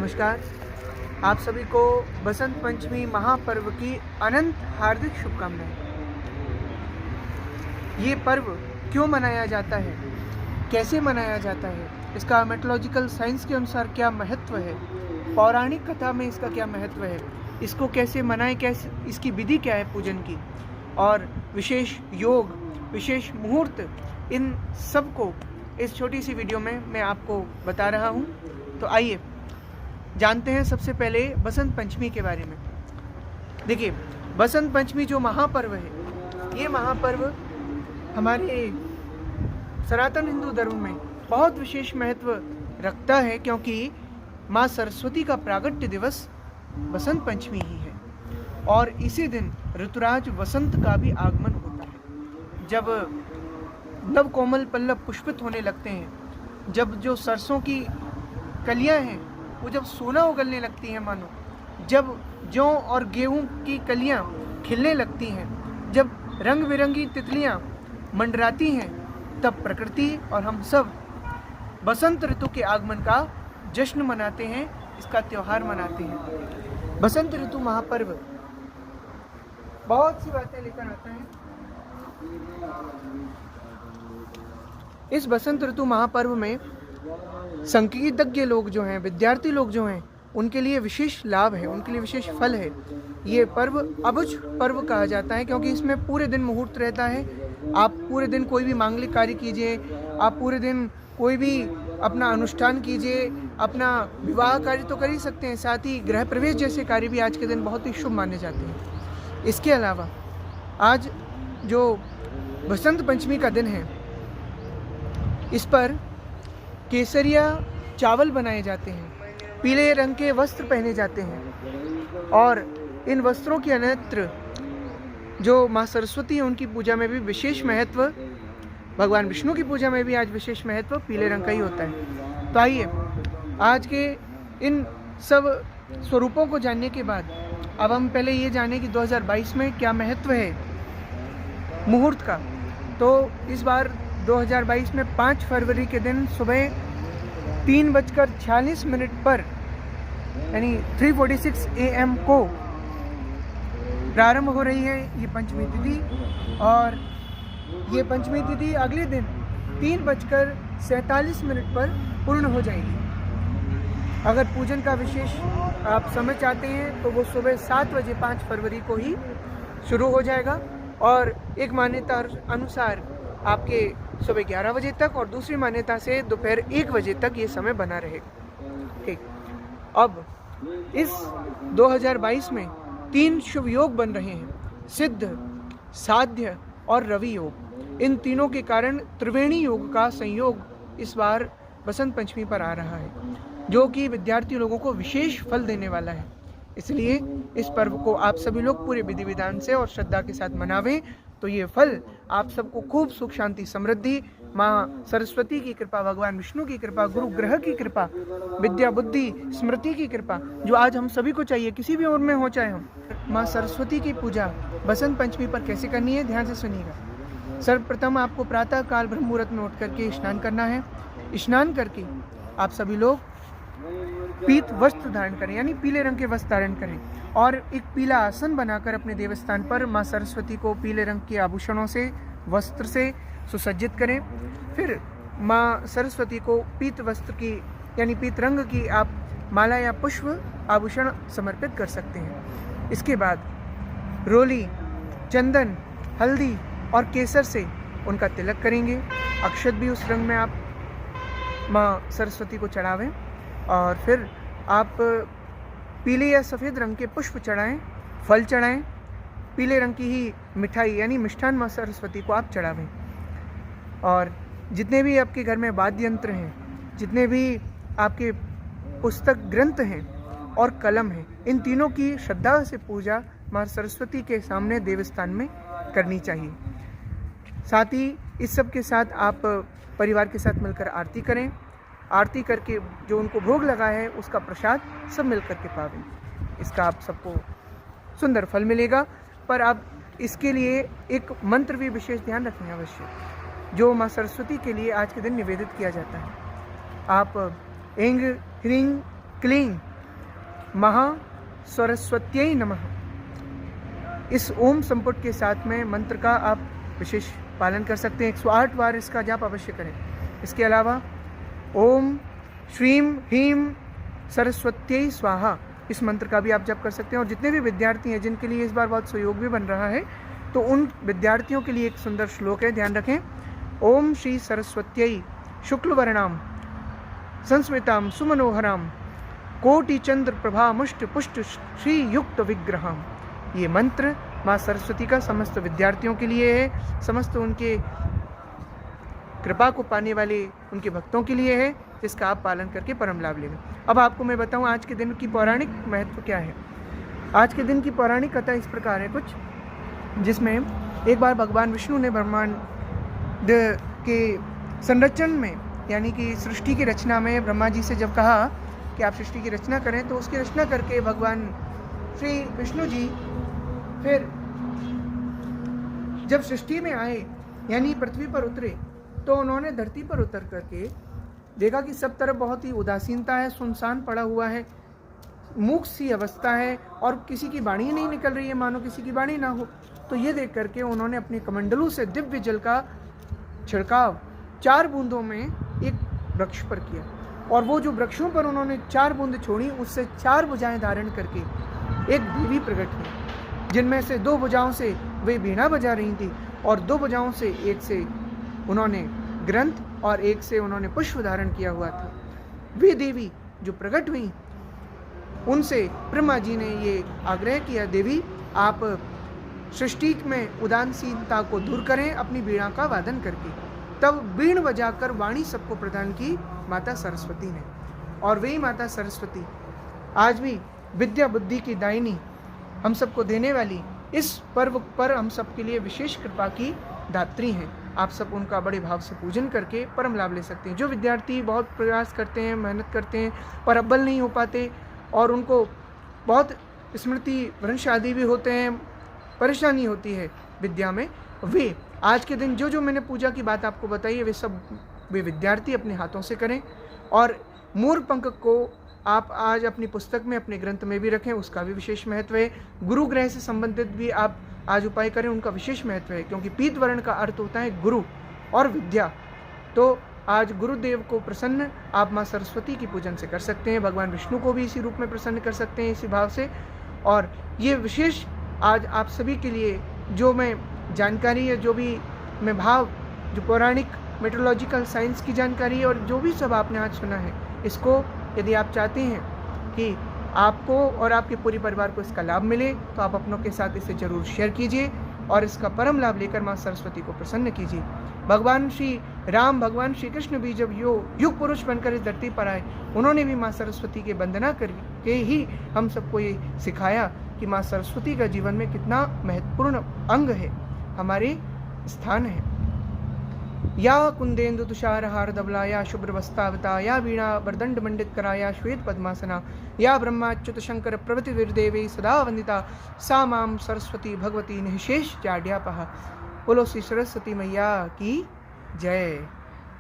नमस्कार। आप सभी को बसंत पंचमी महापर्व की अनंत हार्दिक शुभकामनाएं। ये पर्व क्यों मनाया जाता है, कैसे मनाया जाता है, इसका मेथोलॉजिकल साइंस के अनुसार क्या महत्व है, पौराणिक कथा में इसका क्या महत्व है, इसको कैसे मनाएं, कैसे इसकी विधि क्या है पूजन की, और विशेष योग, विशेष मुहूर्त, इन सब को इस छोटी सी वीडियो में मैं आपको बता रहा हूँ। तो आइए जानते हैं सबसे पहले बसंत पंचमी के बारे में। देखिए, बसंत पंचमी जो महापर्व है, ये महापर्व हमारे सनातन हिंदू धर्म में बहुत विशेष महत्व रखता है, क्योंकि माँ सरस्वती का प्रागट्य दिवस बसंत पंचमी ही है और इसी दिन ऋतुराज वसंत का भी आगमन होता है। जब नव कोमल पल्लव पुष्पित होने लगते हैं, जब जो सरसों की कलियां हैं वो जब सोना उगलने लगती हैं, मानो जब जौ और गेहूं की कलियां खिलने लगती हैं, जब रंग बिरंगी तितलियां मंडराती हैं, तब प्रकृति और हम सब बसंत ऋतु के आगमन का जश्न मनाते हैं, इसका त्योहार मनाते हैं। बसंत ऋतु महापर्व बहुत सी बातें लेकर आता है। इस बसंत ऋतु महापर्व में संगीतज्ञ लोग जो हैं, विद्यार्थी लोग जो हैं, उनके लिए विशेष लाभ है, उनके लिए विशेष फल है। ये पर्व अबुझ पर्व कहा जाता है, क्योंकि इसमें पूरे दिन मुहूर्त रहता है। आप पूरे दिन कोई भी मांगलिक कार्य कीजिए, आप पूरे दिन कोई भी अपना अनुष्ठान कीजिए, अपना विवाह कार्य तो कर ही सकते हैं, साथ ही गृह प्रवेश जैसे कार्य भी आज के दिन बहुत ही शुभ माने जाते हैं। इसके अलावा आज जो बसंत पंचमी का दिन है, इस पर केसरिया चावल बनाए जाते हैं, पीले रंग के वस्त्र पहने जाते हैं और इन वस्त्रों के अन्यत्र जो माँ सरस्वती है उनकी पूजा में भी विशेष महत्व, भगवान विष्णु की पूजा में भी आज विशेष महत्व पीले रंग का ही होता है। तो आइए आज के इन सब स्वरूपों को जानने के बाद अब हम पहले ये जानें कि 2022 में क्या महत्व है मुहूर्त का। तो इस बार 2022 में 5 फरवरी के दिन सुबह 3:46 पर यानी 3:46 AM को प्रारंभ हो रही है ये पंचमी तिथि, और ये पंचमी तिथि अगले दिन 3:47 पर पूर्ण हो जाएगी। अगर पूजन का विशेष आप समय चाहते हैं तो वो सुबह 7 बजे 5 फरवरी को ही शुरू हो जाएगा, और एक मान्यता अनुसार आपके सुबह 11 बजे तक और दूसरी मान्यता से दोपहर 1 बजे तक ये समय बना रहेगा। ठीक, अब इस 2022 में 3 शुभ योग बन रहे हैं, सिद्ध, साध्य और रवि योग। इन तीनों के कारण त्रिवेणी योग का संयोग इस बार बसंत पंचमी पर आ रहा है, जो कि विद्यार्थी लोगों को विशेष फल देने वाला है। इसलिए इस पर्व को आप सभी लोग पूरे विधि विधान से और श्रद्धा के साथ मनावें, तो ये फल आप सबको खूब सुख शांति समृद्धि, माँ सरस्वती की कृपा, भगवान विष्णु की कृपा, गुरु ग्रह की कृपा, विद्या बुद्धि स्मृति की कृपा, जो आज हम सभी को चाहिए, किसी भी उम्र में हो चाहे हम। माँ सरस्वती की पूजा बसंत पंचमी पर कैसे करनी है, ध्यान से सुनिएगा। सर्वप्रथम आपको प्रातः काल ब्रह्म मुहूर्त में उठ करके स्नान करना है। स्नान करके आप सभी लोग पीत वस्त्र धारण करें, यानी पीले रंग के वस्त्र धारण करें, और एक पीला आसन बनाकर अपने देवस्थान पर माँ सरस्वती को पीले रंग के आभूषणों से, वस्त्र से सुसज्जित करें। फिर माँ सरस्वती को पीत वस्त्र की यानी पीत रंग की आप माला या पुष्प आभूषण समर्पित कर सकते हैं। इसके बाद रोली, चंदन, हल्दी और केसर से उनका तिलक करेंगे। अक्षत भी उस रंग में आप माँ सरस्वती को चढ़ावें, और फिर आप पीले या सफ़ेद रंग के पुष्प चढ़ाएं, फल चढ़ाएं, पीले रंग की ही मिठाई यानी मिष्ठान माँ सरस्वती को आप चढ़ावें। और जितने भी आपके घर में वाद्य यंत्र हैं, जितने भी आपके पुस्तक ग्रंथ हैं और कलम हैं, इन तीनों की श्रद्धा से पूजा माँ सरस्वती के सामने देवस्थान में करनी चाहिए। साथ ही इस सब के साथ आप परिवार के साथ मिलकर आरती करें। आरती करके जो उनको भोग लगा है उसका प्रसाद सब मिल कर के पावें। इसका आप सबको सुंदर फल मिलेगा। पर आप इसके लिए एक मंत्र भी विशेष ध्यान रखें अवश्य, जो माँ सरस्वती के लिए आज के दिन निवेदित किया जाता है। आप ऐंग ह्रीं क्लीं महासरस्वत्यै नमः। इस ओम संपुट के साथ में मंत्र का आप विशेष पालन कर सकते हैं। 108 बार इसका जाप अवश्य करें। इसके अलावा ओम श्रीम ह्रीम सरस्वत्यै स्वाहा, इस मंत्र का भी आप जप कर सकते हैं। और जितने भी विद्यार्थी हैं जिनके लिए इस बार बहुत सहयोग भी बन रहा है, तो उन विद्यार्थियों के लिए एक सुंदर श्लोक है, ध्यान रखें। ओम श्री सरस्वत्यै शुक्लवर्णाम संस्मिताम सुमनोहराम कोटि चंद्र प्रभा मुष्ट पुष्ट श्री युक्त विग्रहम। ये मंत्र माँ सरस्वती का समस्त विद्यार्थियों के लिए है, समस्त उनके कृपा को पाने वाले उनके भक्तों के लिए है, जिसका आप पालन करके परम लाभ लेंगे। अब आपको मैं बताऊं आज के दिन की पौराणिक महत्व क्या है। आज के दिन की पौराणिक कथा इस प्रकार है कुछ, जिसमें एक बार भगवान विष्णु ने ब्रह्मांड के संरचन में, यानी कि सृष्टि की रचना में ब्रह्मा जी से जब कहा कि आप सृष्टि की रचना करें, तो उसकी रचना करके भगवान श्री विष्णु जी फिर जब सृष्टि में आए, यानी पृथ्वी पर उतरे, तो उन्होंने धरती पर उतर करके देखा कि सब तरफ बहुत ही उदासीनता है, सुनसान पड़ा हुआ है, मूक सी अवस्था है और किसी की वाणी नहीं निकल रही है, मानो किसी की वाणी ना हो। तो ये देख करके उन्होंने अपने कमंडलों से दिव्य जल का छिड़काव 4 बूंदों में एक वृक्ष पर किया, और वो जो वृक्षों पर उन्होंने 4 बूंद छोड़ी, उससे 4 भुजाएं धारण करके एक देवी प्रकट हुई, जिनमें से 2 भुजाओं से वे वीणा बजा रही थी और 2 भुजाओं से एक से उन्होंने ग्रंथ और एक से उन्होंने पुष्प धारण किया हुआ था। वे देवी जो प्रकट हुई, उनसे ब्रह्मा जी ने ये आग्रह किया, देवी आप सृष्टि में उदासीनता को दूर करें अपनी वीणा का वादन करके। तब बीण बजाकर वाणी सबको प्रदान की माता सरस्वती ने, और वही माता सरस्वती आज भी विद्या बुद्धि की दायिनी, हम सबको देने वाली, इस पर्व पर हम सबके लिए विशेष कृपा की दात्री हैं। आप सब उनका बड़े भाव से पूजन करके परम लाभ ले सकते हैं। जो विद्यार्थी बहुत प्रयास करते हैं, मेहनत करते हैं, पर अव्वल नहीं हो पाते और उनको बहुत स्मृति भ्रंश आदि भी होते हैं, परेशानी होती है विद्या में, वे आज के दिन जो मैंने पूजा की बात आपको बताई है, वे विद्यार्थी अपने हाथों से करें। और मोर पंख को आप आज अपनी पुस्तक में, अपने ग्रंथ में भी रखें, उसका भी विशेष महत्व है। गुरु ग्रह से संबंधित भी आप आज उपाय करें, उनका विशेष महत्व है, क्योंकि पीत वर्ण का अर्थ होता है गुरु और विद्या। तो आज गुरुदेव को प्रसन्न आप माँ सरस्वती की पूजन से कर सकते हैं। भगवान विष्णु को भी इसी रूप में प्रसन्न कर सकते हैं, इसी भाव से। और ये विशेष आज आप सभी के लिए जो मैं जानकारी है, जो भी मैं भाव, जो पौराणिक मेट्रोलॉजिकल साइंस की जानकारी है, और जो भी सब आपने आज सुना है, इसको यदि आप चाहते हैं कि आपको और आपके पूरे परिवार को इसका लाभ मिले, तो आप अपनों के साथ इसे जरूर शेयर कीजिए और इसका परम लाभ लेकर माँ सरस्वती को प्रसन्न कीजिए। भगवान श्री राम, भगवान श्री कृष्ण भी जब युग पुरुष बनकर इस धरती पर आए, उन्होंने भी माँ सरस्वती की वंदना करके ही हम सबको ये सिखाया कि माँ सरस्वती का जीवन में कितना महत्वपूर्ण अंग है, हमारे स्थान है। या कुंदेन्दु तुषारहार धवला, या शुभ्रवस्तावता, या वीणा वरदंड मंडित करा, या श्वेत पद्मासना, या ब्रह्माच्युत शंकर प्रभृति वीरदेवी सदा वंदिता, सा माम सरस्वती भगवती निःशेष जाड्यापहा। बोलो श्री सरस्वती मैया की जय।